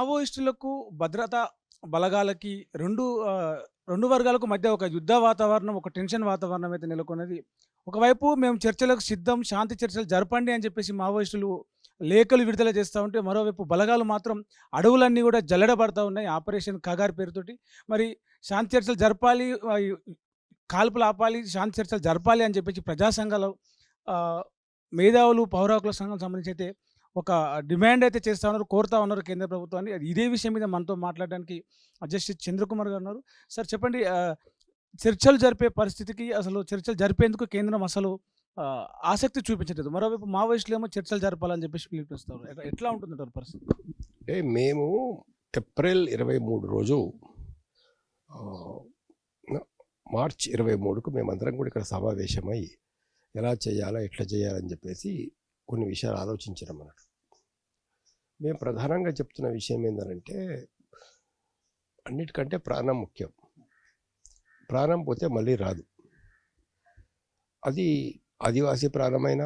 మావోయిస్టులకు, భద్రతా బలగాలకి 2 వర్గాలకు మధ్య ఒక యుద్ధ వాతావరణం, ఒక టెన్షన్ వాతావరణం అయితే నెలకొన్నది. ఒకవైపు మేము చర్చలకు సిద్ధం, శాంతి చర్చలు జరపండి అని చెప్పేసి మావోయిస్టులు లేఖలు విడుదల చేస్తా ఉంటే, మరోవైపు బలగాలు మాత్రం అడవులన్నీ కూడా జల్లెడబడతా ఉన్నాయి ఆపరేషన్ కగార్ పేరుతోటి. మరి శాంతి చర్చలు జరపాలి, కాల్పులు ఆపాలి, శాంతి చర్చలు జరపాలి అని చెప్పేసి ప్రజా సంఘాలు, మేధావులు, పౌర హక్కుల సంఘం సంబంధించి అయితే ఒక డిమాండ్ అయితే చేస్తా ఉన్నారు, కోరుతా ఉన్నారు కేంద్ర ప్రభుత్వాన్ని. ఇదే విషయం మీద మనతో మాట్లాడడానికి జస్టిస్ చంద్రకుమార్ గారు ఉన్నారు. సార్ చెప్పండి, చర్చలు జరిపే పరిస్థితికి, అసలు చర్చలు జరిపేందుకు కేంద్రం అసలు ఆసక్తి చూపించట్లేదు. మరోవైపు మావోయిస్టులు ఏమో చర్చలు జరపాలని చెప్పేసి పిలుపునిస్తారు. ఎట్లా ఉంటుందంటారు పరిస్థితి? మేము ఏప్రిల్ 23 రోజు, మార్చ్ 23కు మేమందరం కూడా ఇక్కడ సమావేశమై ఎలా చేయాలా, ఎట్లా చేయాలని చెప్పేసి కొన్ని విషయాలు ఆలోచించడం అన్నట్టు. మేము ప్రధానంగా చెప్తున్న విషయం ఏంటంటే, అన్నిటికంటే ప్రాణం ముఖ్యం. ప్రాణం పోతే మళ్ళీ రాదు. అది ఆదివాసీ ప్రాణమైనా,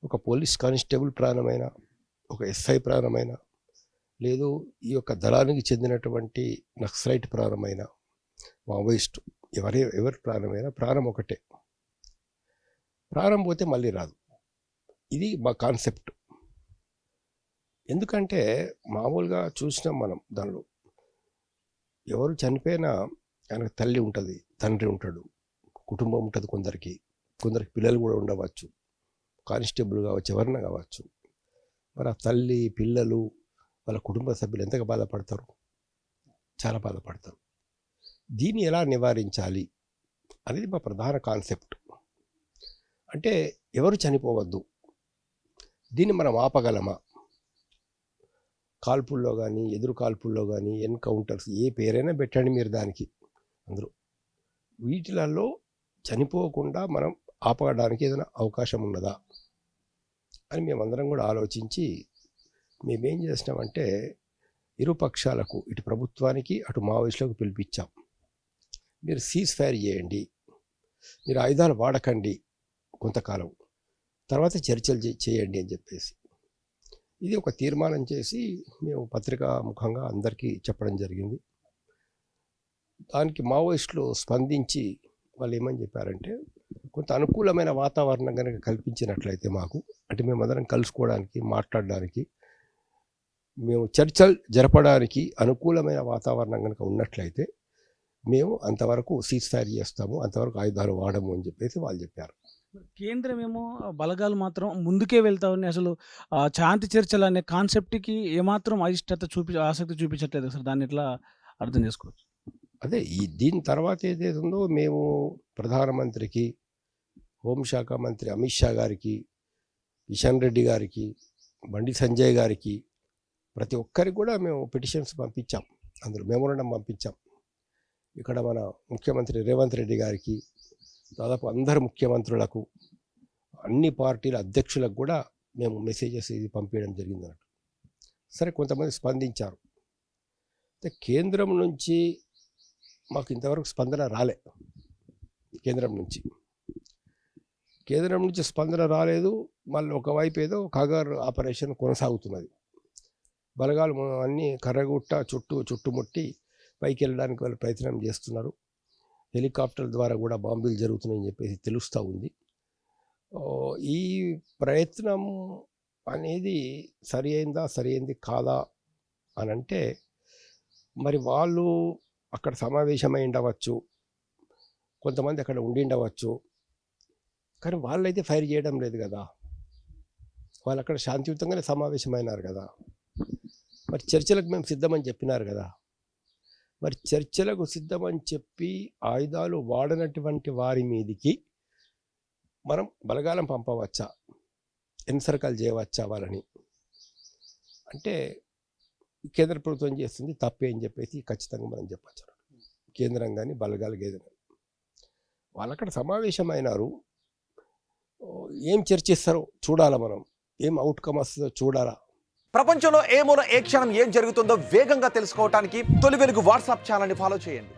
ఒక పోలీస్ కానిస్టేబుల్ ప్రాణమైనా, ఒక ఎస్ఐ ప్రాణమైనా, లేదు ఈ యొక్క దళానికి చెందినటువంటి నక్సలైట్ ప్రాణమైనా, మావోయిస్టు ఎవరి ప్రాణమైనా, ప్రాణం ఒకటే. ప్రాణం పోతే మళ్ళీ రాదు. ఇది మా కాన్సెప్ట్. ఎందుకంటే మామూలుగా చూసినాం మనం, దానిలో ఎవరు చనిపోయినా ఆయనకు తల్లి ఉంటుంది, తండ్రి ఉంటాడు, కుటుంబం ఉంటుంది, కొందరికి పిల్లలు కూడా ఉండవచ్చు, కానిస్టేబుల్ కావచ్చు, ఎవరైనా కావచ్చు. మరి ఆ తల్లి, పిల్లలు, వాళ్ళ కుటుంబ సభ్యులు ఎంతగా బాధపడతారు, చాలా బాధపడతారు. దీన్ని ఎలా నివారించాలి అనేది మా ప్రధాన కాన్సెప్ట్. అంటే ఎవరు చనిపోవద్దు, దీన్ని మనం ఆపగలమా? కాల్పుల్లో కానీ, ఎదురు కాల్పుల్లో కానీ, ఎన్కౌంటర్స్ ఏ పేరైనా పెట్టండి మీరు దానికి, అందరూ వీటిలలో చనిపోకుండా మనం ఆపడానికి ఏదైనా అవకాశం ఉన్నదా అని మేమందరం కూడా ఆలోచించి మేమేం చేసినామంటే, ఇరు పక్షాలకు, ఇటు ప్రభుత్వానికి అటు మావోయిస్టులకు పిలిపించాం. మీరు సీజ్ ఫైర్ చేయండి, మీరు ఆయుధాలు వాడకండి కొంతకాలం, తర్వాత చర్చలు చేయండి అని చెప్పేసి ఇది ఒక తీర్మానం చేసి మేము పత్రికా ముఖంగా అందరికీ చెప్పడం జరిగింది. దానికి మావోయిస్టులు స్పందించి వాళ్ళు ఏమని చెప్పారంటే, కొంత అనుకూలమైన వాతావరణం కనుక కల్పించినట్లయితే మాకు, అంటే మేమందరం కలుసుకోవడానికి, మాట్లాడడానికి, మేము చర్చలు జరపడానికి అనుకూలమైన వాతావరణం కనుక ఉన్నట్లయితే మేము అంతవరకు సీజ్ ఫైర్ చేస్తాము, అంతవరకు ఆయుధాలు వాడము అని చెప్పేసి వాళ్ళు చెప్పారు. కేంద్రం ఏమో బలగాలు మాత్రం ముందుకే వెళ్తా ఉన్నాయి. అసలు శాంతి చర్చలు అనే కాన్సెప్ట్కి ఏమాత్రం ఆసక్తి చూపించట్లేదు. అసలు దాన్ని ఎట్లా అర్థం చేసుకోవచ్చు? అదే దీని తర్వాత ఏదైతే ఉందో, మేము ప్రధానమంత్రికి, హోంశాఖ మంత్రి అమిత్ షా గారికి, కిషన్ రెడ్డి గారికి, బండి సంజయ్ గారికి, ప్రతి ఒక్కరికి కూడా మేము పిటిషన్స్ పంపించాం, అందులో మెమోరాండం పంపించాం. ఇక్కడ మన ముఖ్యమంత్రి రేవంత్ రెడ్డి గారికి, దాదాపు అందరు ముఖ్యమంత్రులకు, అన్ని పార్టీల అధ్యక్షులకు కూడా మేము మెసేజెస్ ఇది పంపించడం జరిగింది అన్నట్టు. సరే, కొంతమంది స్పందించారు. అయితే కేంద్రం నుంచి మాకు ఇంతవరకు స్పందన రాలే. కేంద్రం నుంచి స్పందన రాలేదు. మళ్ళీ ఒకవైపు ఏదో కగార్ ఆపరేషన్ కొనసాగుతున్నది. బలగాలు అన్నీ కర్రగుట్ట చుట్టుముట్టి పైకి వెళ్ళడానికి వాళ్ళు ప్రయత్నం చేస్తున్నారు. హెలికాప్టర్ ద్వారా కూడా బాంబులు జరుగుతున్నాయని చెప్పేసి తెలుస్తూ ఉంది. ఈ ప్రయత్నం అనేది సరైంది కాదా అని అంటే, మరి వాళ్ళు అక్కడ సమావేశమై ఉండవచ్చు, కొంతమంది అక్కడ ఉండిండవచ్చు, కానీ వాళ్ళైతే ఫైర్ చేయడం లేదు కదా. వాళ్ళు అక్కడ శాంతియుతంగానే సమావేశమైనారు కదా. మరి చర్చలకు మేము సిద్ధమని చెప్పినారు కదా. మరి చర్చలకు సిద్ధమని చెప్పి ఆయుధాలు వాడనటువంటి వారి మీదికి మనం బలగాలం పంపవచ్చా, ఎన్సర్కలు చేయవచ్చా వాళ్ళని అంటే, కేంద్ర ప్రభుత్వం చేస్తుంది తప్పే అని చెప్పేసి ఖచ్చితంగా మనం చెప్పచ్చు. కేంద్రం కానీ బలగాలు ఏదైనా వాళ్ళు అక్కడ సమావేశమైనారు, ఏం చర్చిస్తారో చూడాలా, మనం ఏం అవుట్కమ్ వస్తుందో చూడాలా. ప్రపంచంలో ఏ మూల ఏ క్షణం ఏం జరుగుతుందో వేగంగా తెలుసుకోవడానికి తొలి వెలుగు వాట్సాప్ ఛానల్ని ఫాలో చేయండి.